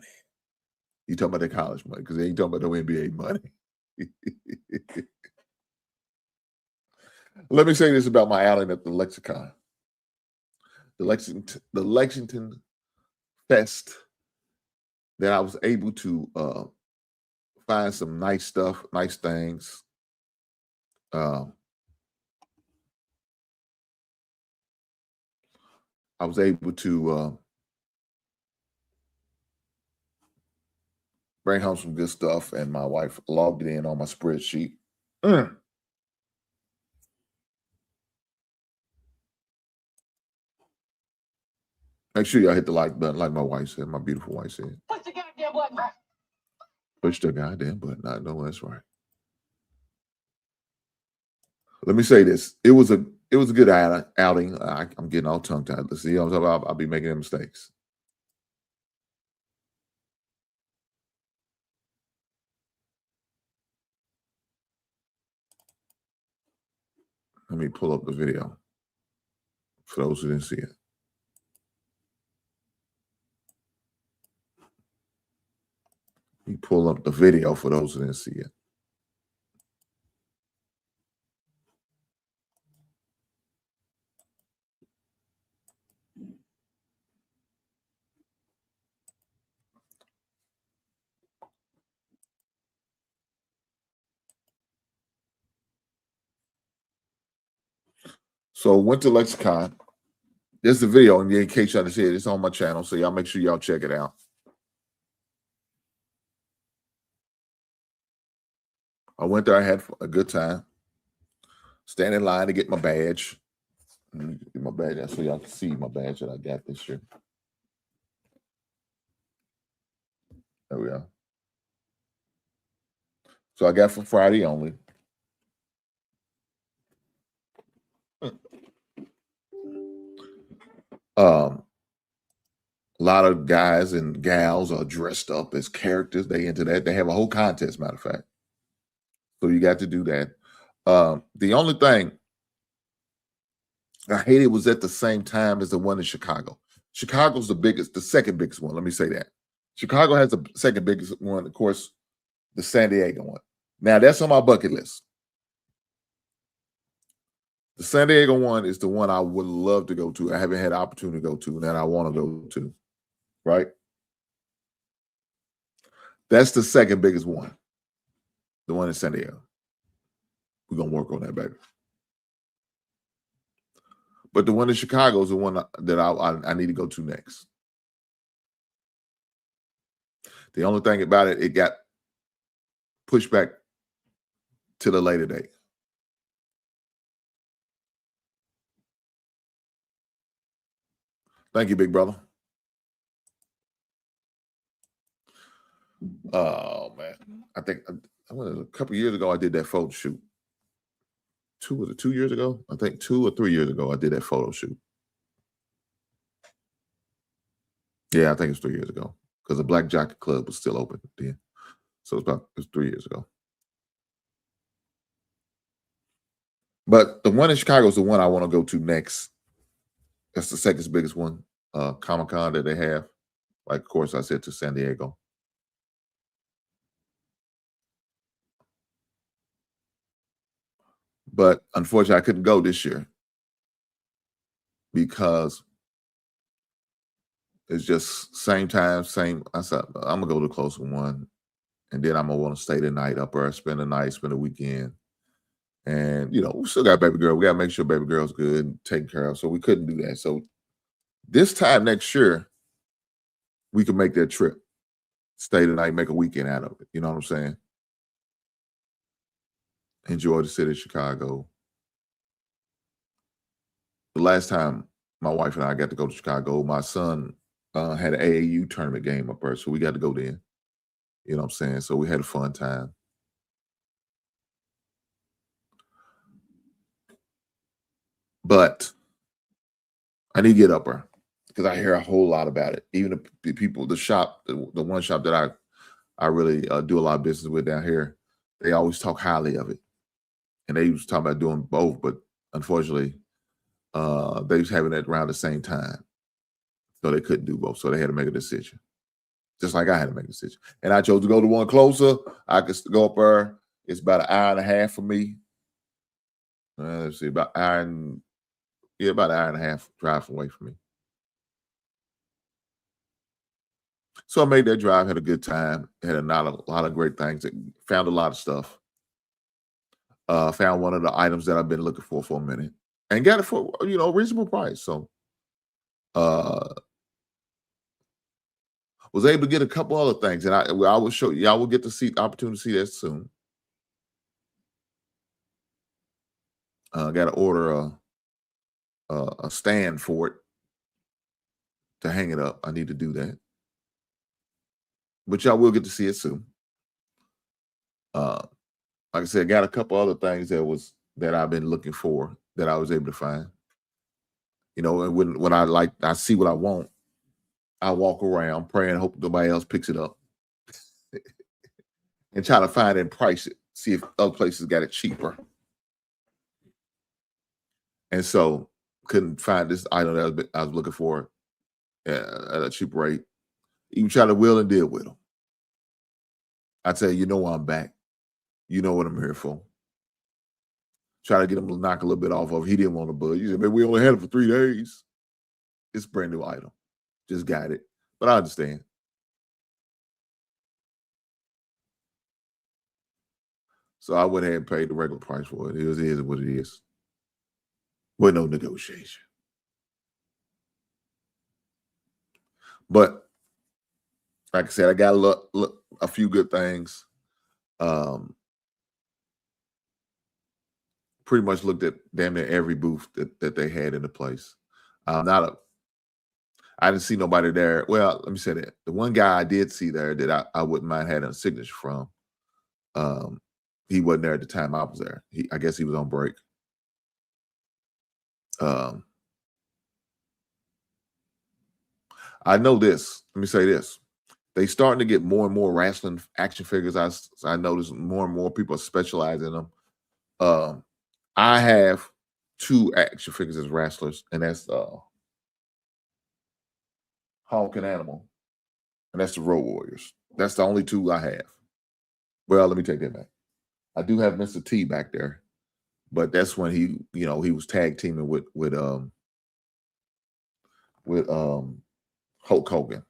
You talking about the college money because they ain't talking about no NBA money. Let me say this about my outing at the Lexicon. The Lexington Fest, that I was able to find some nice stuff, nice things. I was able to bring home some good stuff, and my wife logged it in on my spreadsheet. Make sure y'all hit the like button, like my wife said, my beautiful wife said. Push the goddamn button. Push the goddamn button. I know that's right. Let me say this: it was a good outing. I'm getting all tongue tied. Let's see, I'll be making mistakes. Let me pull up the video for those who didn't see it. Let me pull up the video for those who didn't see it. So went to Lexicon. There's the video, and in case y'all didn't see it, it's on my channel, so y'all make sure y'all check it out. I went there. I had a good time. Stand in line to get my badge. Let me get my badge out so y'all can see my badge that I got this year. There we are. So I got for Friday only. A lot of guys and gals are dressed up as characters. They into that. They have a whole contest, matter of fact. So you got to do that. The only thing I hated was at the same time as the one in Chicago. Chicago's the second biggest one. Let me say that. Chicago has the second biggest one, of course, the San Diego one. Now that's on my bucket list. The San Diego one is the one I would love to go to. I haven't had the opportunity to go to, and that I want to go to. Right? That's the second biggest one. The one in San Diego. We're going to work on that, baby. But the one in Chicago is the one that I need to go to next. The only thing about it, it got pushed back to the later date. Thank you, big brother. Oh, man. I think a couple years ago, I did that photo shoot. 2 years ago? I think 2 or 3 years ago, I did that photo shoot. Yeah, I think it's 3 years ago because the Black Jockey Club was still open then. So it was 3 years ago. But the one in Chicago is the one I want to go to next. That's the second biggest one, Comic-Con that they have. Like, of course, I said to San Diego. But unfortunately, I couldn't go this year because it's just same time, same. I said, I'm going to go to the closer one. And then I'm going to want to stay the night up there, spend the night, spend the weekend. And, we still got baby girl. We got to make sure baby girl's good and taken care of. So we couldn't do that. So this time next year, we can make that trip. Stay the night, make a weekend out of it. You know what I'm saying? Enjoy the city of Chicago. The last time my wife and I got to go to Chicago, my son had an AAU tournament game up there. So we got to go there. You know what I'm saying? So we had a fun time. But I need to get up there because I hear a whole lot about it. Even the people, the shop, the one shop that I really do a lot of business with down here, they always talk highly of it. And they was talking about doing both, but unfortunately, they was having it around the same time. So they couldn't do both. So they had to make a decision. Just like I had to make a decision. And I chose to go to one closer. I could go up there. It's about an hour and a half for me. Let's see, about an hour and a half drive away from me. So I made that drive, had a good time, had a lot of great things, found a lot of stuff. Found one of the items that I've been looking for a minute and got it for, a reasonable price. So was able to get a couple other things, and I will show you. Y'all will get to see the opportunity to see that soon. Got to order a stand for it to hang it up. I need to do that, but y'all will get to see it soon. Like I said, got a couple other things that I've been looking for that I was able to find. And when I see what I want, I walk around, pray and hope nobody else picks it up, and try to find it and price it. See if other places got it cheaper. And so couldn't find this item that I was looking for at a cheap rate. Even try to wheel and deal with them. I tell you, you know why I'm back. You know what I'm here for. Try to get him to knock a little bit off of. He didn't want to budge. He said, man, we only had it for 3 days. It's a brand new item. Just got it. But I understand. So I went ahead and paid the regular price for it. It is what it is. With no negotiation. But like I said, I got a few good things. Pretty much looked at damn near every booth that they had in the place. I didn't see nobody there. Well, let me say that. The one guy I did see there that I wouldn't mind having a signature from, he wasn't there at the time I was there. I guess he was on break. I know this. Let me say this. They starting to get more and more wrestling action figures. I noticed more and more people specialize in them. I have 2 action figures as wrestlers, and that's Hulk and Animal, and that's the Road Warriors. That's the only 2 I have. Well, let me take that back. I do have Mr. T back there, but that's when he was tag teaming with Hulk Hogan.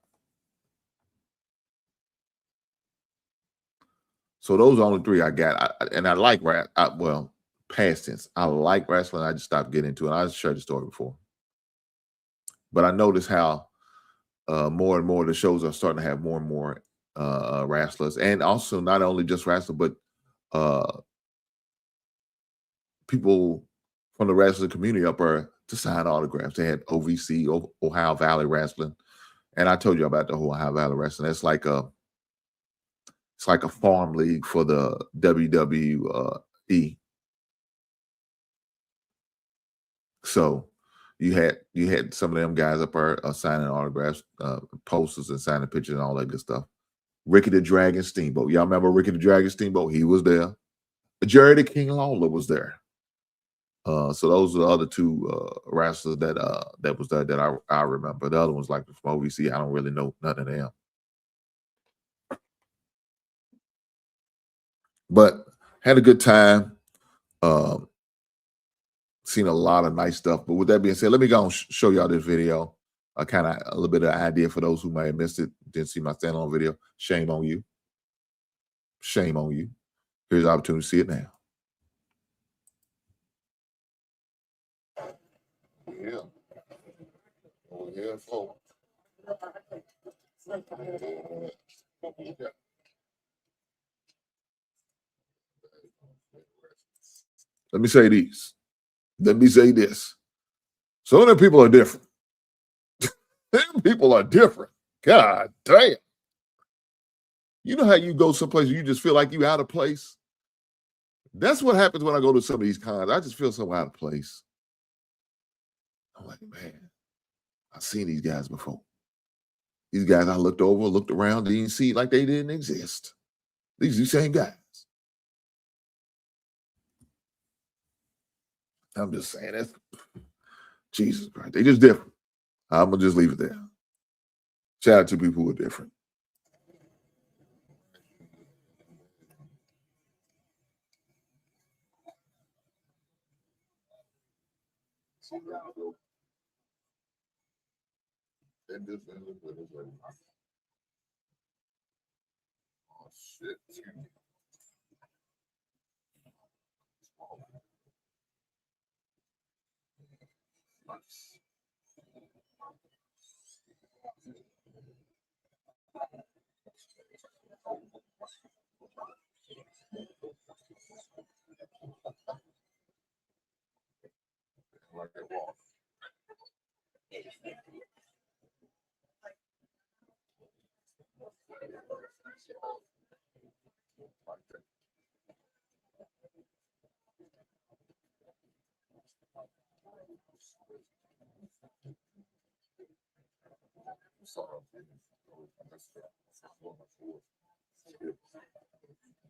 So those are the only 3 I got. And I like past tense. I like wrestling. I just stopped getting into it. I shared the story before. But I noticed how more and more the shows are starting to have more and more wrestlers. And also not only just wrestlers, but people from the wrestling community up there to sign autographs. They had OVC, Ohio Valley Wrestling. And I told you about the whole Ohio Valley Wrestling. It's like a farm league for the WWE. So you had some of them guys up there signing autographs, posters, and signing pictures and all that good stuff. Ricky the Dragon Steamboat. Y'all remember Ricky the Dragon Steamboat? He was there. Jerry the King Lawler was there. So those are the other 2 wrestlers that was there that I remember. The other ones like from OVC, I don't really know none of them. But had a good time. Seen a lot of nice stuff. But with that being said, let me go and show y'all this video. Kind of a little bit of idea for those who may have missed it, didn't see my standalone video. Shame on you. Shame on you. Here's the opportunity to see it now. Yeah. Over here, folks. Let me say these. Let me say this. Some of them people are different. Them people are different. God damn. You know how you go someplace you just feel like you out of place? That's what happens when I go to some of these cons. I just feel so out of place. I'm like, man, I've seen these guys before. These guys I looked over, looked around, didn't see like they didn't exist. These are the same guys. I'm just saying that's Jesus Christ. They just different. I'm gonna just leave it there. Shout out to people who are different. Oh shit.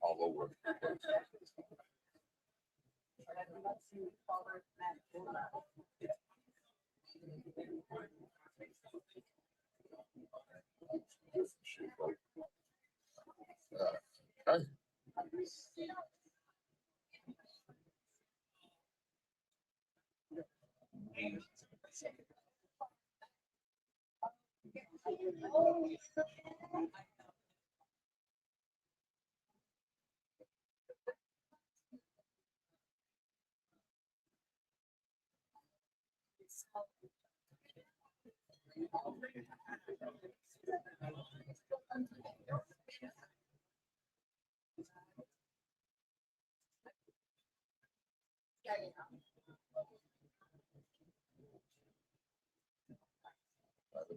All over. Okay.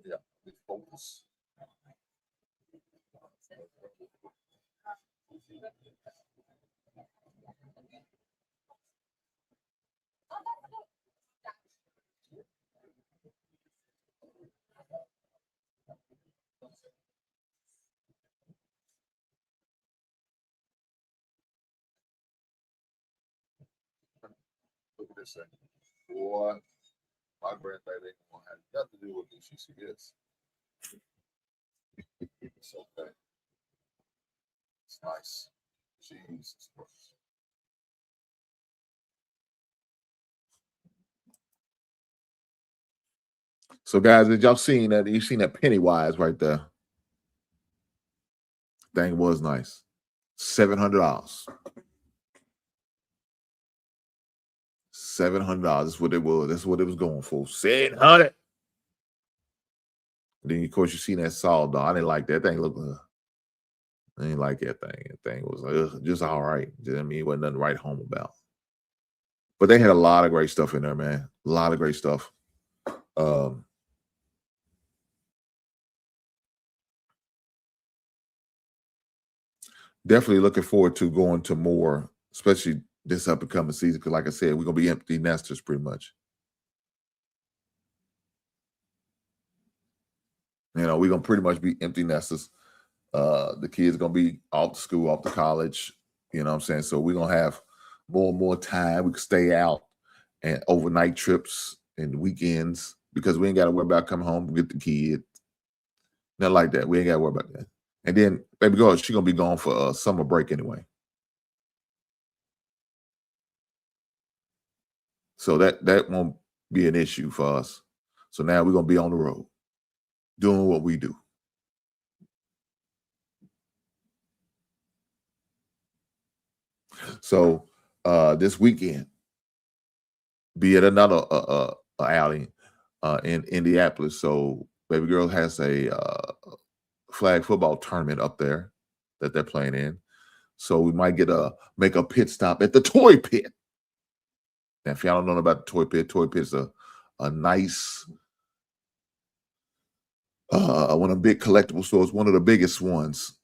Yeah, focus. Look at this thing. Boy, my granddad ain't gonna have nothing to do with this. She is. It's okay. It's nice. Jesus Christ. So, guys, did y'all seen that? You seen that Pennywise right there? Thing was nice. $700. $700. That's what it was. That's what it was going for. 700. Then of course you seen that Saw dog. I didn't like that thing. Look, I didn't like that thing. That thing was just all right. I mean, it wasn't nothing to write home about. But they had a lot of great stuff in there, man. A lot of great stuff. Definitely looking forward to going to more, especially this up and coming season. Because, like I said, we're gonna be empty nesters pretty much. You know, we're gonna pretty much be empty nesters. The kids gonna be off to school, off to college. You know what I'm saying? So we're gonna have more and more time. We can stay out and overnight trips and weekends because we ain't gotta worry about coming home, get the kid. Nothing like that. We ain't gotta worry about that. And then baby girl, she gonna be gone for summer break anyway. So that won't be an issue for us. So now we're gonna be on the road doing what we do. So this weekend, be at another outing in Indianapolis. So baby girl has a flag football tournament up there that they're playing in. So we might make a pit stop at the Toy Pit. Now, if y'all don't know about the Toy Pit's a nice one of the big collectible stores, one of the biggest ones,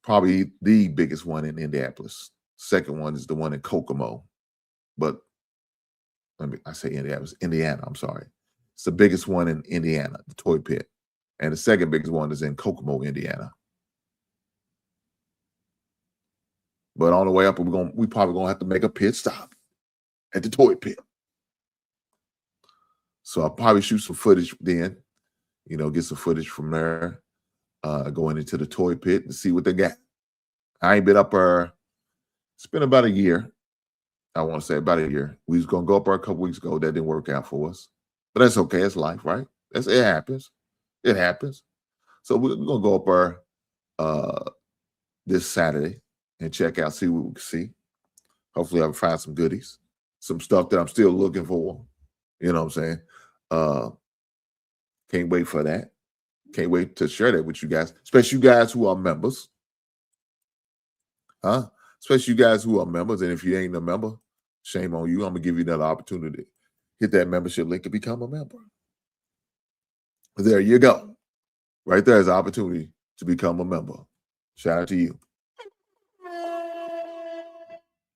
probably the biggest one in Indianapolis. Second one is the one in Kokomo, but I say Indianapolis, Indiana. I'm sorry, it's the biggest one in Indiana, the Toy Pit, and the second biggest one is in Kokomo, Indiana. But on the way up, we probably gonna have to make a pit stop at the Toy Pit. So I'll probably shoot some footage then, get some footage from there, going into the Toy Pit and see what they got. I ain't been up there. It's been about a year. I want to say about a year. We was gonna go up there a couple weeks ago. That didn't work out for us, but that's okay. It's life, right? It happens. It happens. So we're gonna go up there this Saturday and check out, see what we can see. Hopefully, I can find some goodies, some stuff that I'm still looking for. You know what I'm saying? Can't wait for that. Can't wait to share that with you guys, especially you guys who are members. Huh? Especially you guys who are members. And if you ain't a member, shame on you. I'm gonna give you another opportunity. Hit that membership link and become a member. There you go. Right there is an opportunity to become a member. Shout out to you.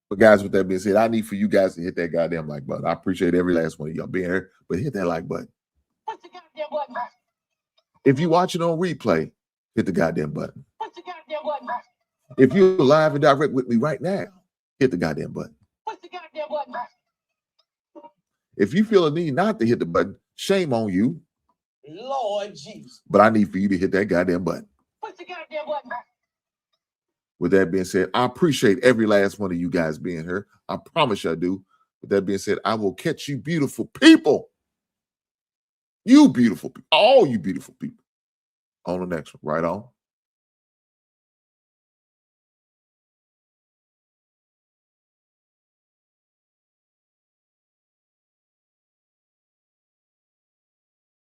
But guys, with that being said, I need for you guys to hit that goddamn like button. I appreciate every last one of y'all being here, but hit that like button. Push the goddamn button. If you watch it on replay, hit the goddamn button. Push the goddamn button. If you're live and direct with me right now, hit the goddamn button. Push the goddamn If you feel a need not to hit the button, shame on you. Lord Jesus. But I need for you to hit that goddamn button. Push the goddamn button. With that being said, I appreciate every last one of you guys being here. I promise you I do. With that being said, I will catch you beautiful people. You beautiful people. All you beautiful people. On the next one. Right on.